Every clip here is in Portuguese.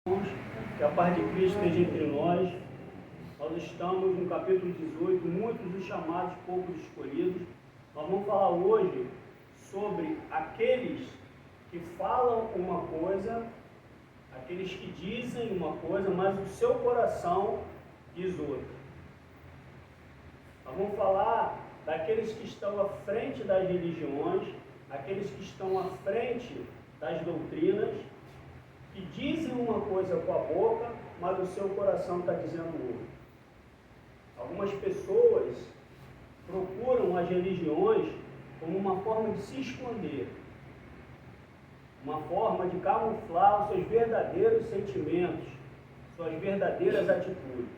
Que a paz de Cristo esteja entre nós. Nós estamos no capítulo 18, muitos os chamados, poucos escolhidos. Nós vamos falar hoje sobre aqueles que falam uma coisa, aqueles que dizem uma coisa, mas o seu coração diz outra. Nós vamos falar daqueles que estão à frente das religiões, aqueles que estão à frente das doutrinas, que dizem uma coisa com a boca, mas o seu coração está dizendo outra. Algumas pessoas procuram as religiões como uma forma de se esconder, uma forma de camuflar os seus verdadeiros sentimentos, suas verdadeiras atitudes.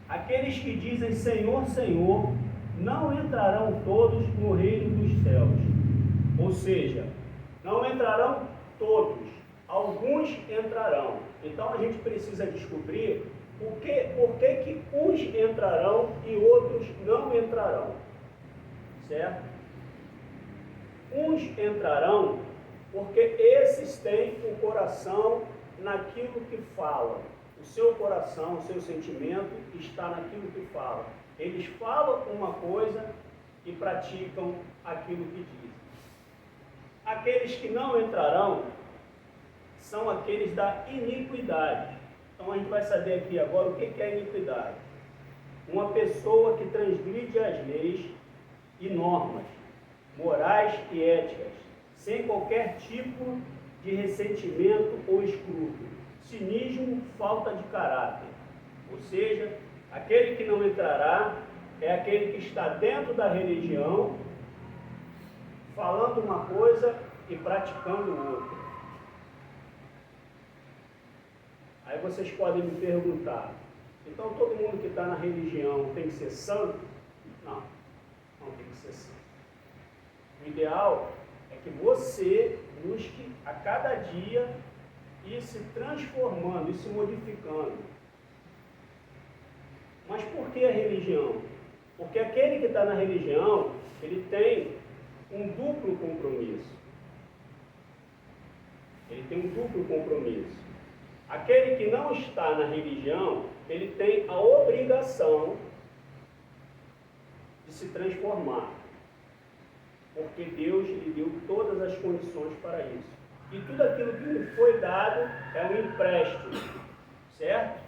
Aqueles que dizem Senhor, Senhor, não entrarão todos no reino dos céus. Ou seja, não entrarão todos, alguns entrarão. Então a gente precisa descobrir por que uns entrarão e outros não entrarão, certo? Uns entrarão porque esses têm o coração naquilo que falam. O seu coração, o seu sentimento está naquilo que falam. Eles falam uma coisa e praticam aquilo que dizem. Aqueles que não entrarão são aqueles da iniquidade. Então a gente vai saber aqui agora o que é iniquidade. Uma pessoa que transgride as leis e normas morais e éticas, sem qualquer tipo de ressentimento ou escrúpulo, cinismo, falta de caráter. Ou seja, aquele que não entrará é aquele que está dentro da religião, falando uma coisa e praticando outra. Aí vocês podem me perguntar, então todo mundo que está na religião tem que ser santo? Não, não tem que ser santo. O ideal é que você busque a cada dia ir se transformando, ir se modificando. Mas por que a religião? Porque aquele que está na religião, ele tem um duplo compromisso. Ele tem um duplo compromisso. Aquele que não está na religião, ele tem a obrigação de se transformar. Porque Deus lhe deu todas as condições para isso. E tudo aquilo que lhe foi dado é um empréstimo, certo?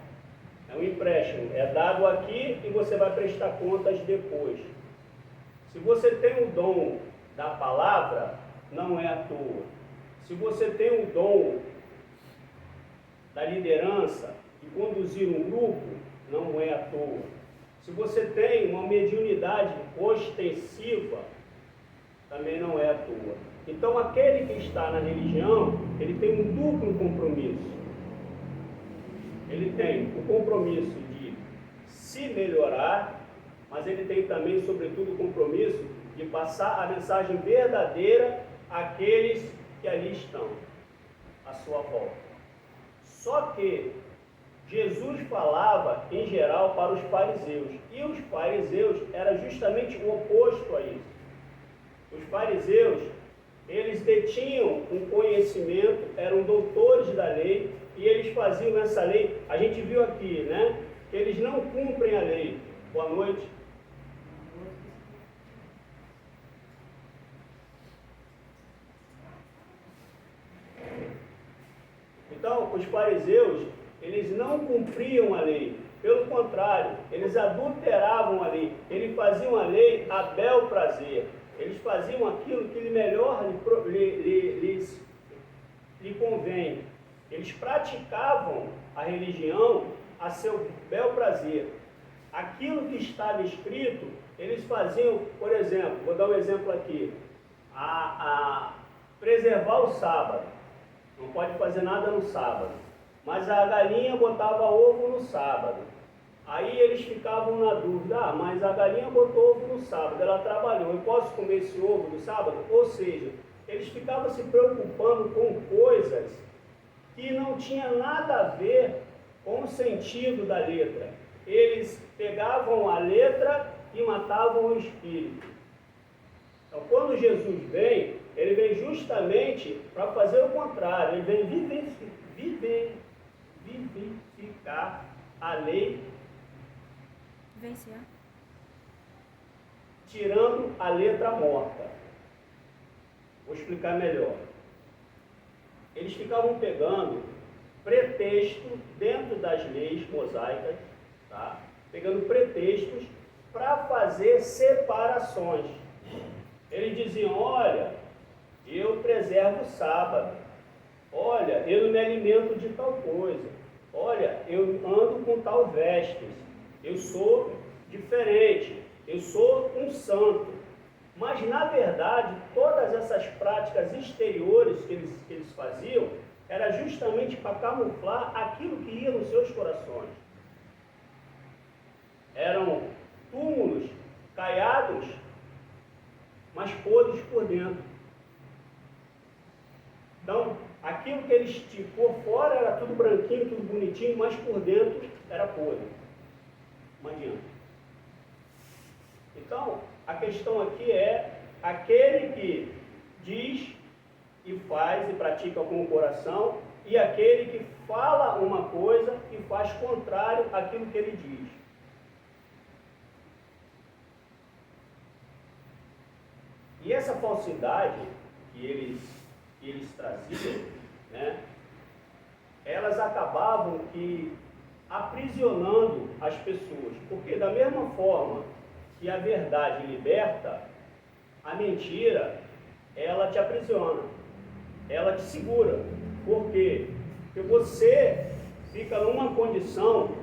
É um empréstimo, é dado aqui e você vai prestar contas depois. Se você tem o dom da palavra, não é à toa. Se você tem o dom da liderança, de conduzir um grupo, não é à toa. Se você tem uma mediunidade ostensiva, também não é à toa. Então aquele que está na religião, ele tem um duplo compromisso. Ele tem o compromisso de se melhorar, mas ele tem também, sobretudo, o compromisso de passar a mensagem verdadeira àqueles que ali estão, à sua volta. Só que Jesus falava, em geral, para os fariseus, e os fariseus eram justamente o oposto a isso. Os fariseus, eles detinham um conhecimento, eram doutores da lei, e eles faziam essa lei. A gente viu aqui, né, que eles não cumprem a lei. Boa noite. Então, os fariseus, eles não cumpriam a lei. Pelo contrário, eles adulteravam a lei. Eles faziam a lei a bel prazer. Eles faziam aquilo que melhor lhe convém. Eles praticavam a religião a seu bel prazer. Aquilo que estava escrito, eles faziam, por exemplo, vou dar um exemplo aqui, preservar o sábado. Não pode fazer nada no sábado. Mas a galinha botava ovo no sábado. Aí eles ficavam na dúvida, mas a galinha botou ovo no sábado, ela trabalhou, eu posso comer esse ovo no sábado? Ou seja, eles ficavam se preocupando com coisas que não tinha nada a ver com o sentido da letra. Eles pegavam a letra e matavam o espírito. Então, quando Jesus vem, ele vem justamente para fazer o contrário, ele vem diferenciar? Tirando a letra morta. Vou explicar melhor. Eles ficavam pegando pretexto dentro das leis mosaicas, tá? Pegando pretextos para fazer separações. Eles diziam, olha, eu preservo o sábado, olha, eu não me alimento de tal coisa, olha, eu ando com tal vestes, eu sou diferente, eu sou um santo. Mas, na verdade, todas essas práticas exteriores que eles faziam, era justamente para camuflar aquilo que ia nos seus corações. Eram túmulos caiados, mas podres por dentro. Então, aquilo que eles por fora era tudo branquinho, tudo bonitinho, mas por dentro era podre. Não adianta. Então, a questão aqui é aquele que diz e faz e pratica com o coração, e aquele que fala uma coisa e faz contrário àquilo que ele diz. E essa falsidade que eles traziam, né, elas acabavam aprisionando as pessoas, porque da mesma forma que a verdade liberta, a mentira, ela te aprisiona, ela te segura. Por quê? Porque você fica numa condição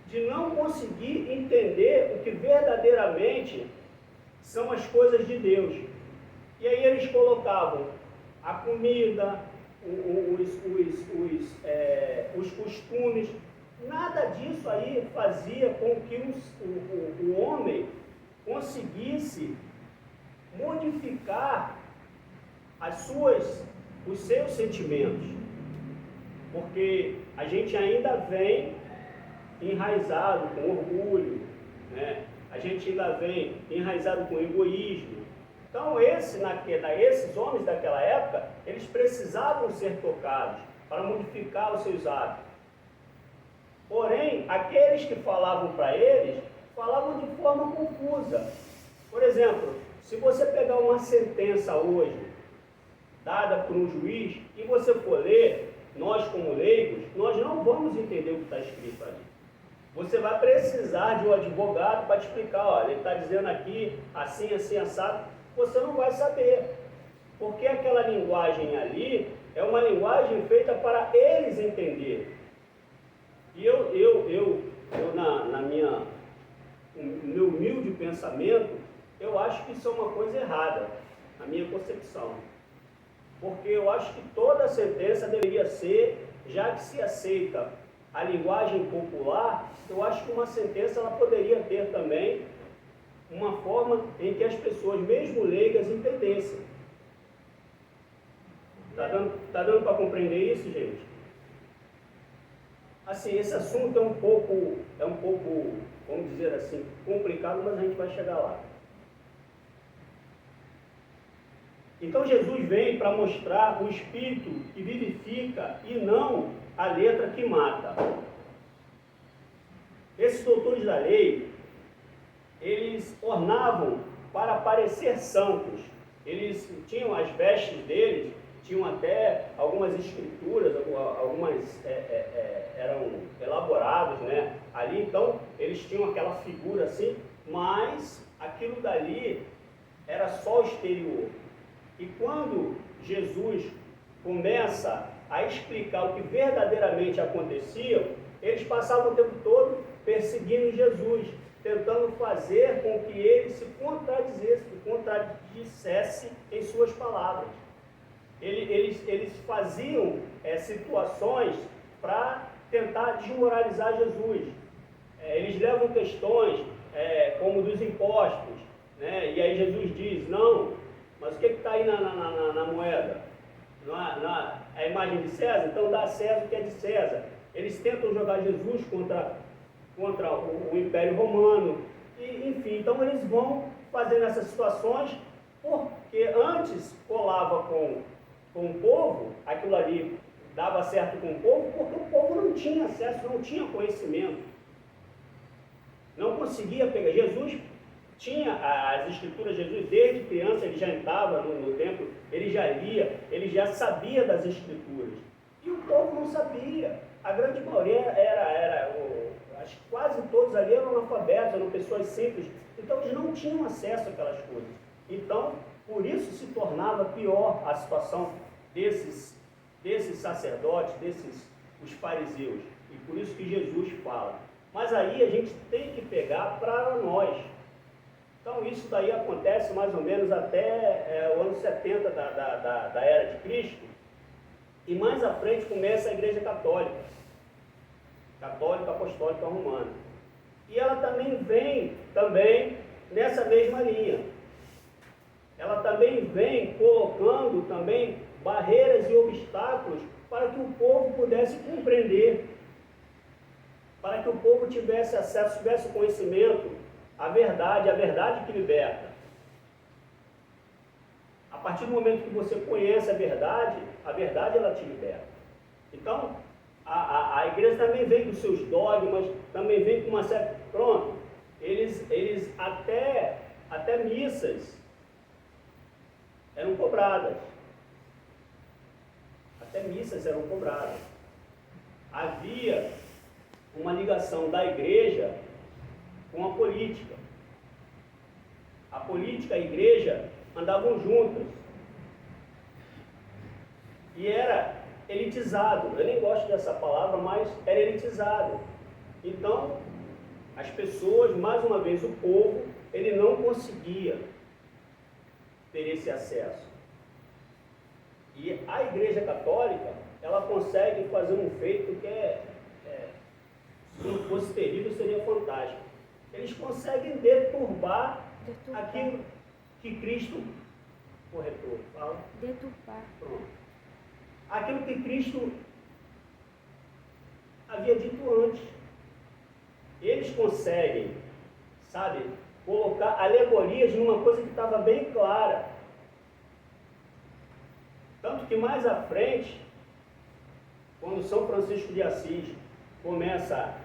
de não conseguir entender o que verdadeiramente são as coisas de Deus. E aí eles colocavam a comida, os costumes. Nada disso aí fazia com que o homem conseguisse modificar os seus sentimentos. Porque a gente ainda vem enraizado com orgulho, né? A gente ainda vem enraizado com egoísmo. Então esses homens daquela época, eles precisavam ser tocados para modificar os seus hábitos. Porém, aqueles que falavam para eles, falavam de forma confusa. Por exemplo, se você pegar uma sentença hoje, dada por um juiz, e você for ler, nós como leigos, nós não vamos entender o que está escrito ali. Você vai precisar de um advogado para te explicar, olha, ele está dizendo aqui, assim, assim, assado. Você não vai saber, porque aquela linguagem ali é uma linguagem feita para eles entenderem. E eu no meu humilde pensamento, eu acho que isso é uma coisa errada, na minha concepção. Porque eu acho que toda sentença deveria ser, já que se aceita a linguagem popular, eu acho que uma sentença ela poderia ter também uma forma em que as pessoas, mesmo leigas, entendessem. Tá dando para compreender isso, gente? Assim, esse assunto é um pouco, vamos dizer assim, complicado, mas a gente vai chegar lá. Então Jesus vem para mostrar o Espírito que vivifica e não a letra que mata. Esses doutores da lei, eles ornavam para parecer santos. Eles tinham as vestes deles, tinham até algumas escrituras, algumas eram elaboradas, né? Ali, então, eles tinham aquela figura assim, mas aquilo dali era só o exterior. E quando Jesus começa a explicar o que verdadeiramente acontecia, eles passavam o tempo todo perseguindo Jesus, tentando fazer com que ele se contradissesse em suas palavras. Eles faziam situações para tentar desmoralizar Jesus. Eles levam questões como dos impostos, né? E aí Jesus diz, não, mas o que está aí na moeda? A imagem de César? Então dá a César o que é de César. Eles tentam jogar Jesus contra o Império Romano, e, enfim, então eles vão fazendo essas situações, porque antes colava com o povo, aquilo ali dava certo com o povo, porque o povo não tinha acesso, não tinha conhecimento. não conseguia pegar. Jesus tinha as escrituras, Jesus desde criança ele já entrava no templo, ele já lia, ele já sabia das escrituras. E o povo não sabia. A grande maioria acho que quase todos ali eram analfabetos, eram pessoas simples. Então eles não tinham acesso àquelas coisas. Então, por isso se tornava pior a situação desses sacerdotes, os fariseus. E por isso que Jesus fala. Mas aí a gente tem que pegar para nós. Então isso daí acontece mais ou menos até o ano 70 da era de Cristo. E mais à frente começa a Igreja Católica Apostólica Romana. E ela também vem nessa mesma linha. Ela também vem colocando também barreiras e obstáculos para que o povo pudesse compreender, para que o povo tivesse acesso, tivesse conhecimento à verdade que liberta. A partir do momento que você conhece a verdade ela te liberta. Então, a igreja também vem com seus dogmas, também vem com uma certa... Pronto, eles até missas eram cobradas. Até missas eram cobradas. Havia uma ligação da igreja com a política. A política e a igreja andavam juntas. E era elitizado. Eu nem gosto dessa palavra, mas era elitizado. Então, as pessoas, mais uma vez, o povo, ele não conseguia ter esse acesso. E a Igreja Católica, ela consegue fazer um feito que se não fosse terrível, seria fantástico. Eles conseguem deturbar aquilo que Cristo... Corretor, fala. Deturpar. Pronto. Aquilo que Cristo havia dito antes. Eles conseguem, sabe, colocar alegorias numa coisa que estava bem clara. Tanto que mais à frente, quando São Francisco de Assis começa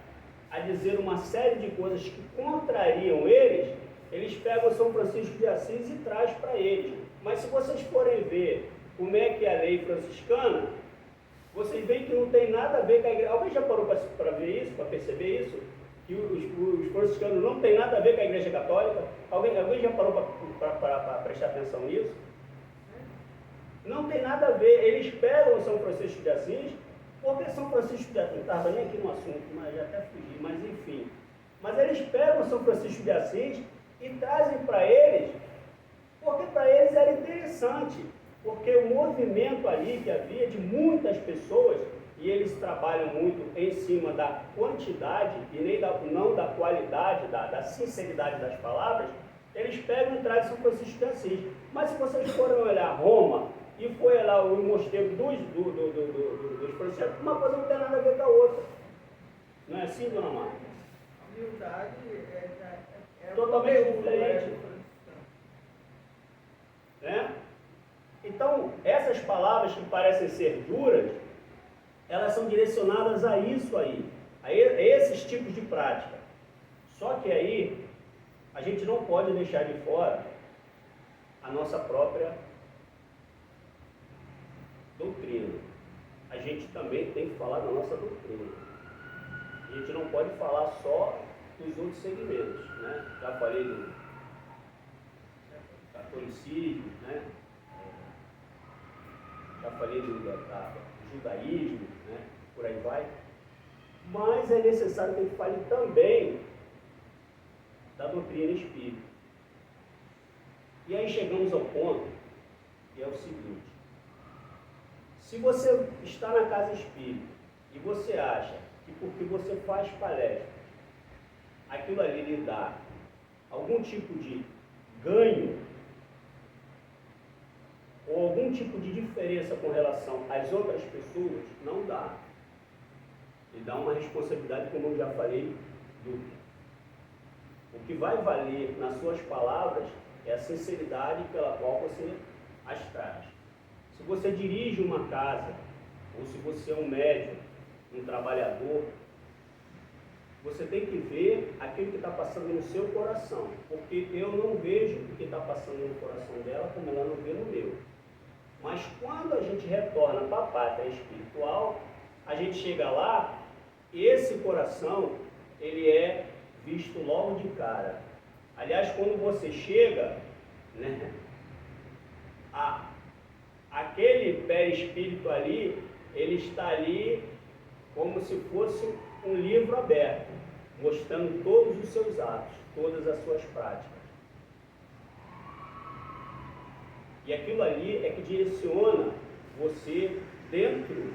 a dizer uma série de coisas que contrariam eles pegam São Francisco de Assis e traz para eles. Mas se vocês forem ver como é que é a lei franciscana, vocês veem que não tem nada a ver com a igreja. Alguém já parou para ver isso, para perceber isso? Que os franciscanos não tem nada a ver com a Igreja Católica? Alguém já parou para prestar atenção nisso? Não tem nada a ver. Eles pegam São Francisco de Assis, porque São Francisco de Assis, não estava nem aqui no assunto, mas já até fugi, mas enfim. Mas eles pegam São Francisco de Assis e trazem para eles, porque para eles era interessante, porque o movimento ali que havia de muitas pessoas, e eles trabalham muito em cima da quantidade e não da qualidade, da sinceridade das palavras, eles pegam e trazem São Francisco de Assis. Mas se vocês forem olhar Roma, e foi lá o mosteiro dos franciscanos, uma coisa não tem nada a ver com a outra. Não é assim, dona Marta? A humildade é totalmente diferente. Né? Então, essas palavras que parecem ser duras, elas são direcionadas a isso aí, a esses tipos de prática. Só que aí, a gente não pode deixar de fora a nossa própria doutrina. A gente também tem que falar da nossa doutrina. A gente não pode falar só dos outros segmentos, né? Já falei do catolicismo, né? Já falei do judaísmo, né? Por aí vai. Mas é necessário que a gente fale também da doutrina espírita. E aí chegamos ao ponto que é o seguinte: se você está na casa espírita e você acha que porque você faz palestra, aquilo ali lhe dá algum tipo de ganho ou algum tipo de diferença com relação às outras pessoas, não dá. Lhe dá uma responsabilidade, como eu já falei, dupla. O que vai valer nas suas palavras é a sinceridade pela qual você as traz. Se você dirige uma casa, ou se você é um médium, um trabalhador, Você tem que ver aquilo que está passando no seu coração, porque eu não vejo o que está passando no coração dela como ela não vê no meu. Mas quando a gente retorna para a pátria espiritual, a gente chega lá, esse coração, ele é visto logo de cara. Aliás, quando você chega, né, aquele perispírito ali, ele está ali como se fosse um livro aberto, mostrando todos os seus atos, todas as suas práticas. E aquilo ali é que direciona você dentro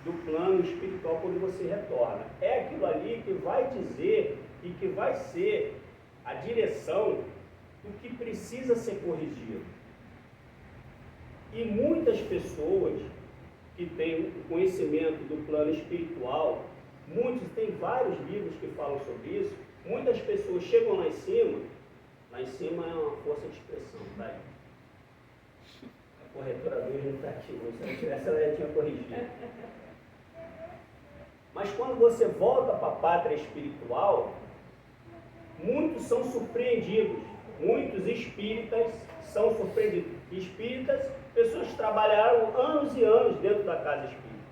do plano espiritual quando você retorna. É aquilo ali que vai dizer e que vai ser a direção do que precisa ser corrigido. E muitas pessoas que têm o conhecimento do plano espiritual, muitos, tem vários livros que falam sobre isso, muitas pessoas chegam lá em cima é uma força de expressão, tá aí. A corretora dele não está aqui, se não tivesse ela já tinha corrigido. Mas quando você volta para a pátria espiritual, muitos são surpreendidos, muitos espíritas são surpreendidos. Espíritas, pessoas que trabalharam anos e anos dentro da casa espírita,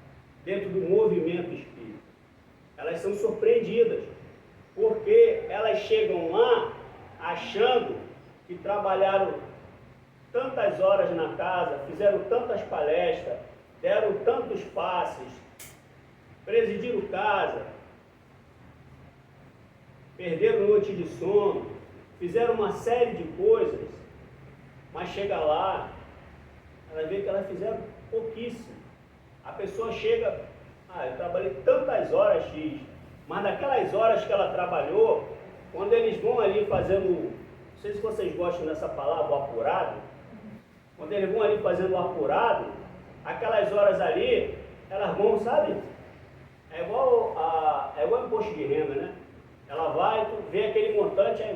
dentro do movimento espírita. Elas são surpreendidas, porque elas chegam lá achando que trabalharam tantas horas na casa, fizeram tantas palestras, deram tantos passes, presidiram casa, perderam noite de sono, fizeram uma série de coisas, mas chega lá, ela vê que elas fizeram pouquíssimo. A pessoa chega, eu trabalhei tantas horas X, mas naquelas horas que ela trabalhou, quando eles vão ali fazendo, não sei se vocês gostam dessa palavra, o apurado, quando eles vão ali fazendo o apurado, aquelas horas ali, elas vão, sabe? É igual imposto de renda, né? Ela vai, vê aquele montante, aí